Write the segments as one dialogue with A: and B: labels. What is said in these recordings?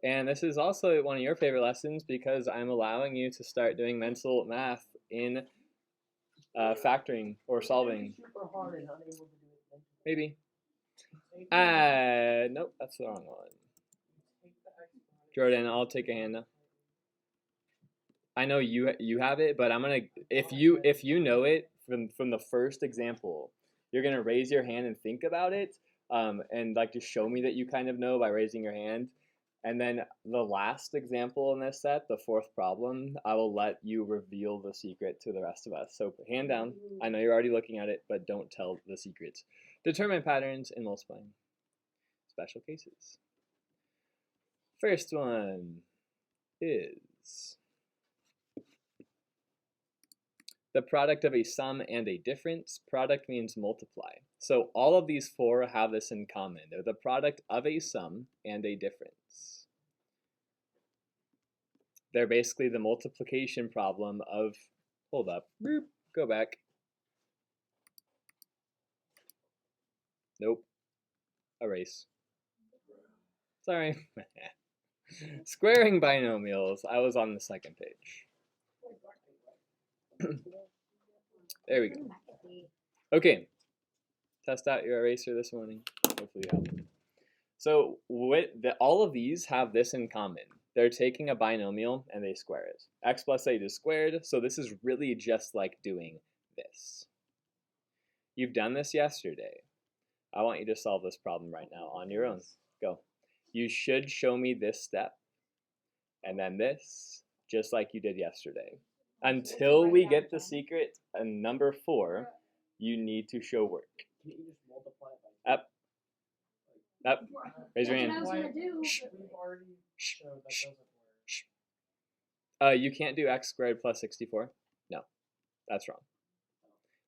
A: And this is also one of your favorite lessons because I'm allowing you to start doing mental math in factoring or solving. Maybe. Nope, that's the wrong one. Jordan, I'll take a hand now. I know you have it, but I'm gonna if you know it from the first example, you're gonna raise your hand and think about it, and like just show me that you kind of know by raising your hand. And then the last example in this set, the fourth problem, I will let you reveal the secret to the rest of us. So hand down. I know you're already looking at it, but don't tell the secrets. Determine patterns in multiplying. Special cases. First one is the product of a sum and a difference. Product means multiply. So all of these four have this in common. They're the product of a sum and a difference. They're basically the multiplication problem of, hold up, go back. Nope, erase. Sorry. Squaring binomials. I was on the second page. There we go. Okay, test out your eraser this morning. Hopefully you have. So all of these have this in common. They're taking a binomial and they square it. X plus 8 is squared, so this is really just like doing this. You've done this yesterday. I want you to solve this problem right now on your own. Go. You should show me this step and then this, just like you did yesterday. Until we get the secret and number 4, you need to show work. Up. Up. Raise your hand. Shh. Shh. Shh. You can't do x squared plus 64. No, that's wrong.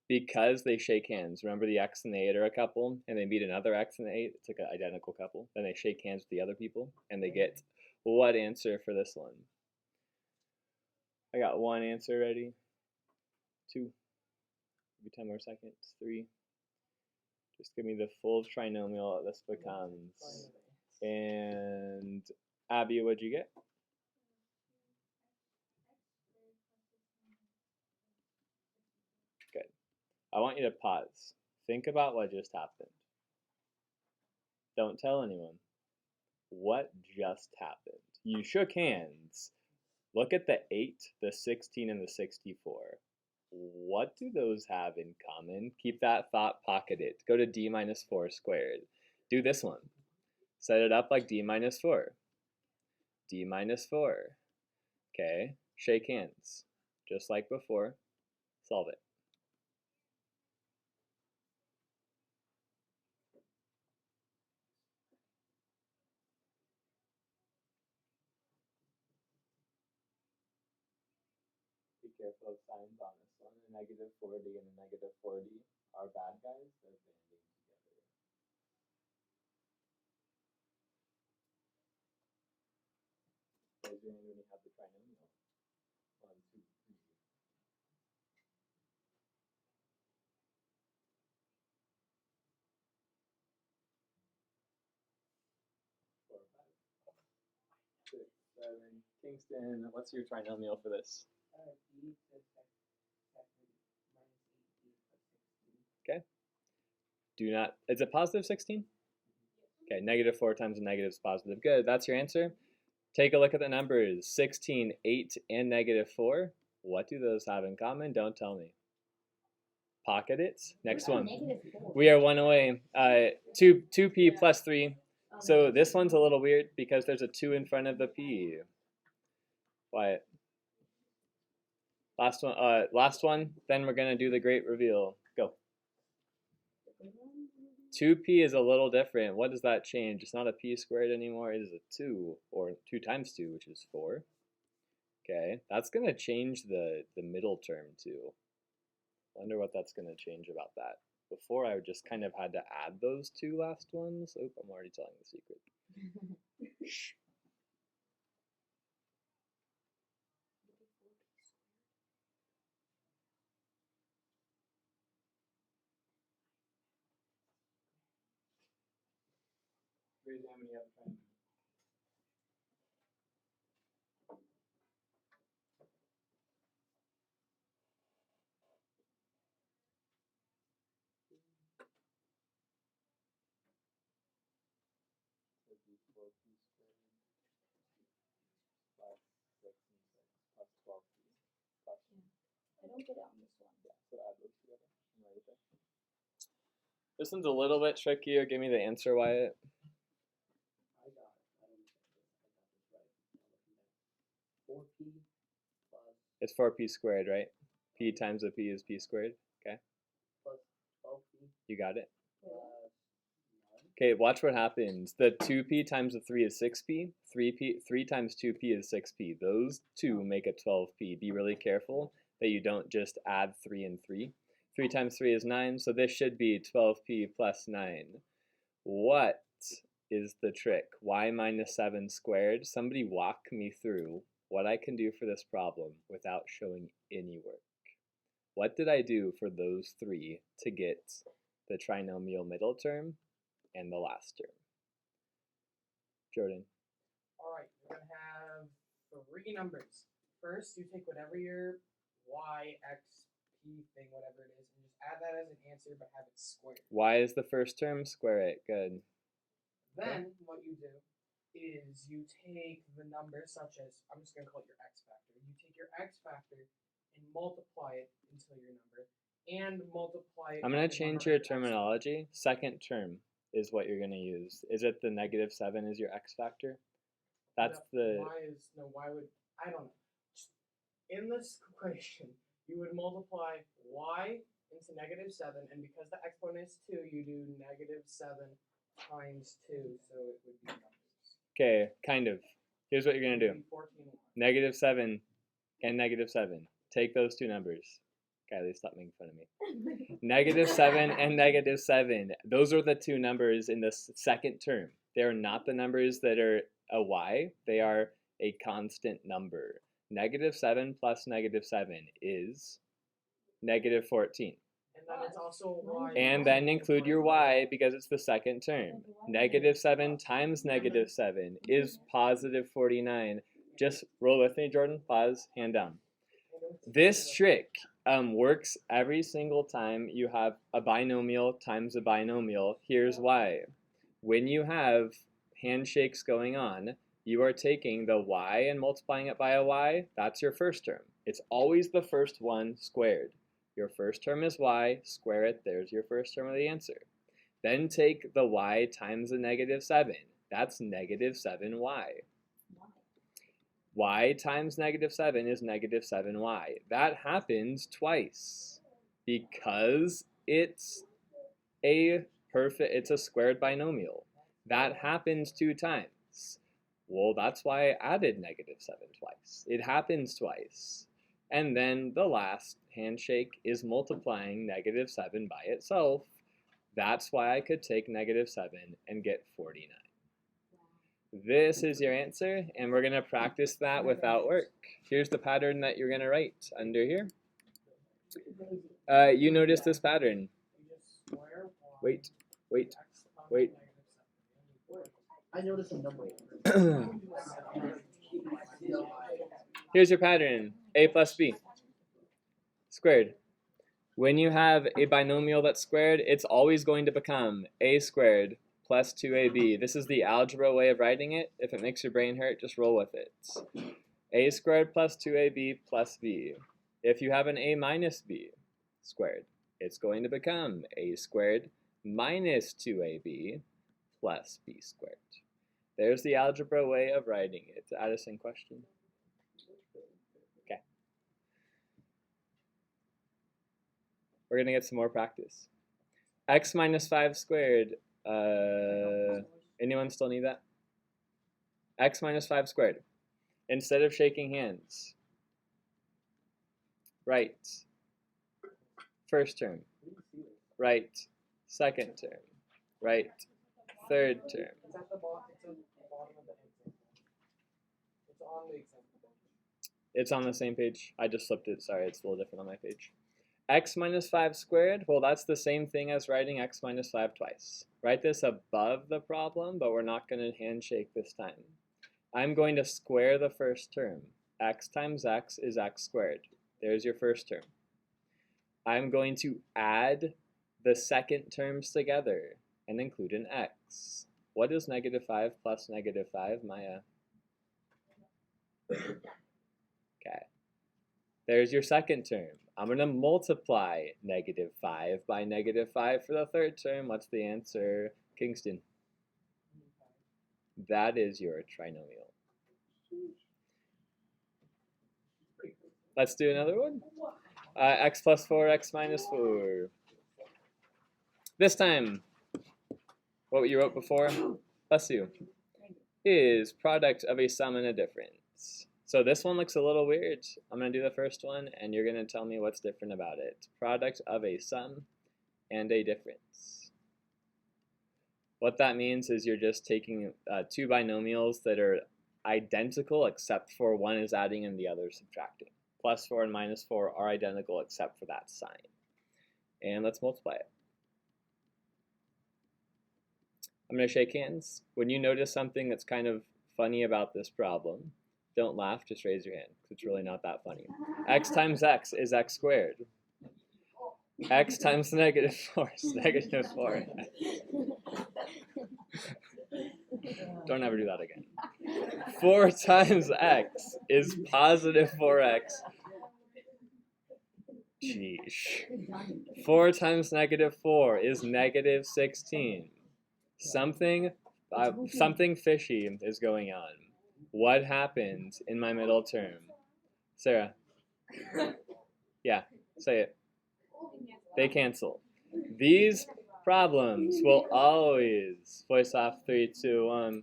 A: Because they shake hands. Remember the x and the 8 are a couple, and they meet another x and the 8. It's like an identical couple. Then they shake hands with the other people, and they get what answer for this one? I got 1 answer ready. 2. Maybe 10 more seconds. 3. Just give me the full trinomial that this becomes. And Abby, what'd you get? Good. I want you to pause. Think about what just happened. Don't tell anyone. What just happened? You shook hands. Look at the 8, the 16, and the 64. What do those have in common? Keep that thought pocketed. Go to d minus 4 squared. Do this one. Set it up like d minus 4. D minus 4. Okay, shake hands. Just like before. Solve it. Be careful of signs on this one. A negative 40 and a negative 40 are bad guys. They're banding together. Raise your hand when you have the trinomial. 1, 2, 3. 4, 5, 6, 7. Kingston, what's your trinomial for this? Okay. Do not, is it positive 16? Okay, negative 4 times a negative is positive. Good, that's your answer. Take a look at the numbers. 16, 8, and negative 4. What do those have in common? Don't tell me. Pocket it. Next one. We are 1 away. 2p plus 3. So this one's a little weird because there's a 2 in front of the p. Wyatt. Last one. Then we're going to do the great reveal. Go. 2p is a little different. What does that change? It's not a p squared anymore. It is a 2, or 2 times 2, which is 4. Okay, that's going to change the middle term too. Wonder what that's going to change about that. Before I just kind of had to add those 2 last ones. Oh, I'm already telling the secret. Shh. Raise your hand when you have a friend.
B: I don't get it on this one.
A: So add those together. Right there. This one's a little bit trickier. Give me the answer, Wyatt.
C: I got it. I got this right. I'm looking at 4p plus
A: It's 4p squared, right? P times a p is p squared. Okay,
C: plus 12p
A: you got it.
C: plus 9.
A: Okay, watch what happens. The 2p times the 3 is 6p. 3 times 2p is 6p. Those two make a 12p. Be really careful that you don't just add 3 and 3. 3 times 3 is 9, so this should be 12p plus 9. What is the trick? Y minus 7 squared? Somebody walk me through what I can do for this problem without showing any work. What did I do for those three to get the trinomial middle term and the last term? Jordan.
D: Alright, you're going to have three numbers. First, you take whatever your y, x, p thing, whatever it is, and just add that as an answer, but have it squared.
A: Y is the first term, square it. Good.
D: Then, what you do is you take the number such as, I'm just going to call it your x factor. You take your x factor and multiply it until your number, and multiply it.
A: I'm going to change your terminology. Second term is what you're going to use. Is it the negative 7 is your x factor? That's the...
D: Why would, I don't know. In this equation, you would multiply y into negative 7, and because the exponent is 2, you do negative 7 times 2, so it would be numbers.
A: Okay, kind of. Here's what you're going to do.
D: 14
A: Negative 7 and negative 7. Take those two numbers. Kylie, stop making fun of me. Negative 7 and negative 7. Those are the two numbers in the second term. They are not the numbers that are a y. They are a constant number. Negative 7 plus negative 7 is negative 14.
D: And then it's also y.
A: And then include your y because it's the second term. Negative 7 times negative 7 is positive 49. Just roll with me, Jordan. Pause, hand down. This trick works every single time you have a binomial times a binomial. Here's why. When you have handshakes going on, you are taking the y and multiplying it by a y. That's your first term. It's always the first one squared. Your first term is y, square it, there's your first term of the answer. Then take the y times the negative 7. That's negative 7y. Y times negative 7 is negative 7y. That happens twice because it's a squared binomial. That happens 2 times. Well, that's why I added negative 7 twice. It happens twice. And then the last handshake is multiplying negative 7 by itself. That's why I could take negative 7 and get 49. This is your answer, and we're going to practice that without work. Here's the pattern that you're going to write under here. You notice this pattern. Wait.
C: I noticed a number.
A: Here's your pattern, a plus b squared. When you have a binomial that's squared, it's always going to become a squared plus 2ab. This is the algebra way of writing it. If it makes your brain hurt, just roll with it. A squared plus 2ab plus b. If you have an a minus b squared, it's going to become a squared minus 2ab plus b squared. There's the algebra way of writing it. Addison, question? Okay. We're going to get some more practice. X minus 5 squared. Anyone still need that? X minus 5 squared. Instead of shaking hands, write first term, write second term, write third term.
D: It's at the bottom of the example. It's on the example.
A: It's on the same page. I just flipped it. Sorry, it's a little different on my page. X minus 5 squared, well, that's the same thing as writing x minus 5 twice. Write this above the problem, but we're not going to handshake this time. I'm going to square the first term. X times x is x squared. There's your first term. I'm going to add the second terms together and include an x. What is negative 5 plus negative 5, Maya? Okay. There's your second term. I'm going to multiply negative 5 by negative 5 for the third term. What's the answer, Kingston? That is your trinomial. Let's do another one. X plus 4, x minus 4. This time, what you wrote before, bless you, is product of a sum and a difference. So this one looks a little weird. I'm going to do the first one, and you're going to tell me what's different about it. Product of a sum and a difference. What that means is you're just taking two binomials that are identical except for one is adding and the other is subtracting. Plus 4 and minus 4 are identical except for that sign. And let's multiply it. I'm going to shake hands. When you notice something that's kind of funny about this problem, don't laugh, just raise your hand, because it's really not that funny. X times x is x squared. X times negative 4 is negative 4. Don't ever do that again. 4 times x is positive 4x. Sheesh. 4 times negative 4 is negative 16. Something fishy is going on. What happened in my middle term? Sarah? Yeah, say it. They cancel. These problems will always, voice off, 3, 2, 1.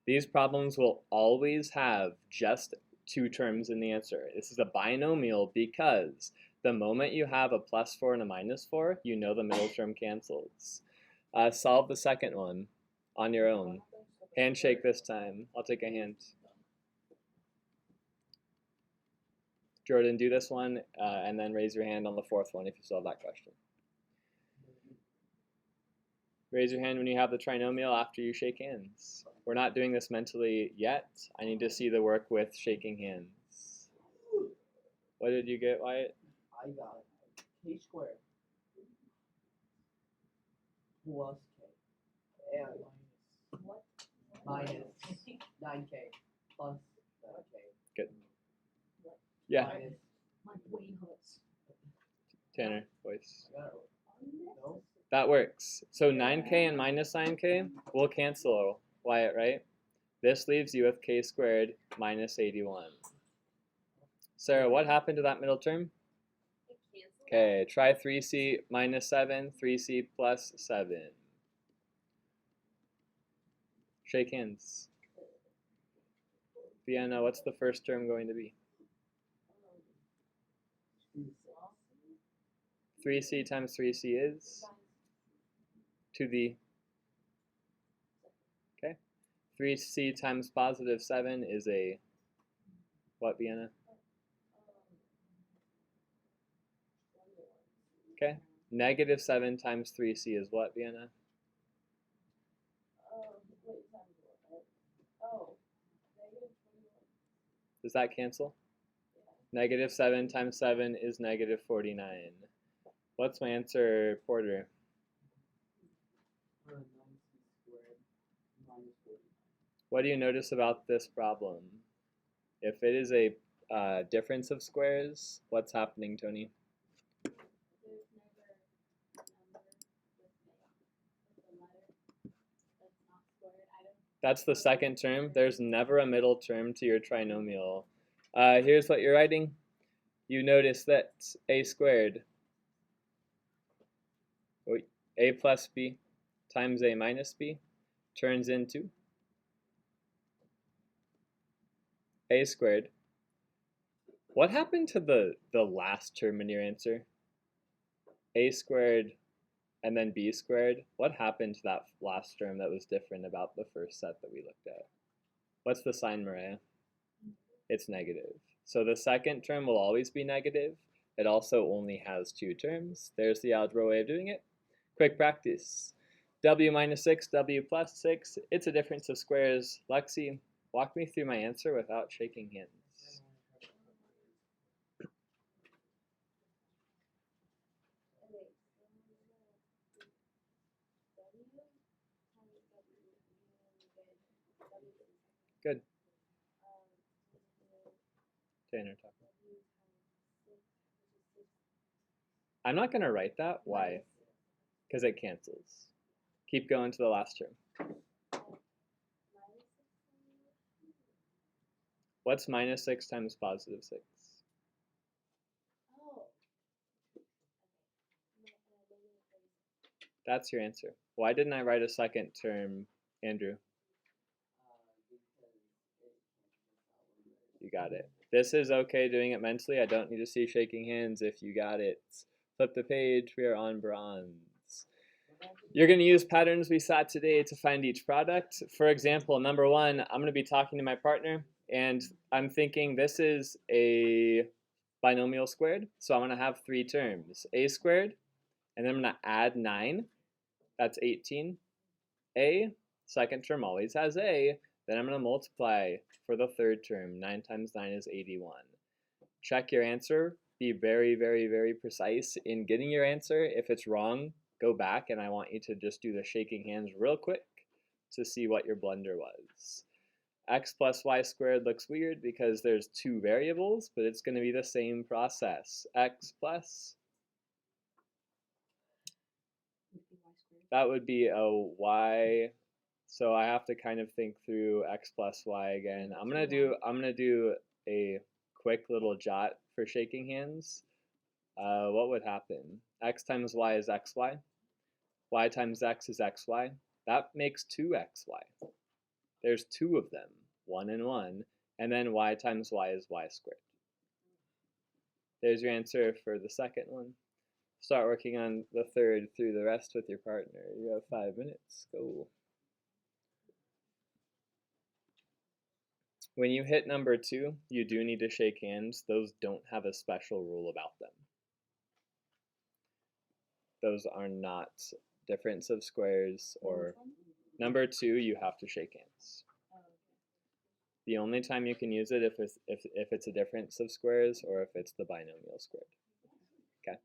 A: These problems will always have just two terms in the answer. This is a binomial because the moment you have a plus 4 and a minus 4, you know the middle term cancels. Solve the second one on your own. Handshake this time. I'll take a hand. Jordan, do this one, and then raise your hand on the fourth one if you still have that question. Raise your hand when you have the trinomial after you shake hands. We're not doing this mentally yet. I need to see the work with shaking hands. What did you get, Wyatt?
C: I got k squared plus k and minus 9k plus 9k.
A: Good. Yeah.
C: Minus,
B: My brain hurts.
A: Tanner, voice.
C: I got it. No?
A: That works. So 9k and minus 9k will cancel, Wyatt, right? This leaves you with k squared minus 81. Sarah, what happened to that middle term? Okay, try 3c minus 7, 3c plus 7. Shake hands. Vienna, what's the first term going to be? 3c times 3c is? To the, okay. 3c times positive 7 is a, what, Vienna? Okay. Negative 7 times 3c is what, Vienna? Does that cancel? Negative 7 times 7 is negative 49. What's my answer, Porter?
C: 9c squared minus 49.
A: What do you notice about this problem? If it is a difference of squares, what's happening, Tony? That's the second term. There's never a middle term to your trinomial. Here's what you're writing. You notice that a squared, a plus b times a minus b turns into a squared. What happened to the last term in your answer? A squared and then b squared. What happened to that last term that was different about the first set that we looked at? What's the sign, Mariah? It's negative. So the second term will always be negative. It also only has two terms. There's the algebra way of doing it. Quick practice. W minus 6, W plus 6. It's a difference of squares. Lexi, walk me through my answer without shaking hands. Good. Tanner, talk. I'm not going to write that. Why? Because it cancels. Keep going to the last term. What's minus 6 times positive 6? That's your answer. Why didn't I write a second term, Andrew? You got it. This is okay doing it mentally. I don't need to see shaking hands if you got it. Flip the page. We are on bronze. You're going to use patterns we saw today to find each product. For example, number 1, I'm going to be talking to my partner, and I'm thinking this is a binomial squared, so I'm going to have 3 terms. A squared, and then I'm going to add 9. That's 18. A, second term always has A. Then I'm going to multiply for the third term. 9 times 9 is 81. Check your answer. Be very, very, very precise in getting your answer. If it's wrong, go back, and I want you to just do the shaking hands real quick to see what your blunder was. X plus y squared looks weird because there's 2 variables, but it's going to be the same process. X plus, that would be a y. So I have to kind of think through x plus y again. I'm gonna do a quick little jot for shaking hands. What would happen? X times y is xy. Y times x is xy. That makes 2xy. There's 2 of them, 1 and 1, and then y times y is y squared. There's your answer for the second one. Start working on the third through the rest with your partner. You have 5 minutes. Go. When you hit number 2, you do need to shake hands. Those don't have a special rule about them. Those are not difference of squares or number 2, you have to shake hands. The only time you can use it if it's a difference of squares or if it's the binomial squared. Okay?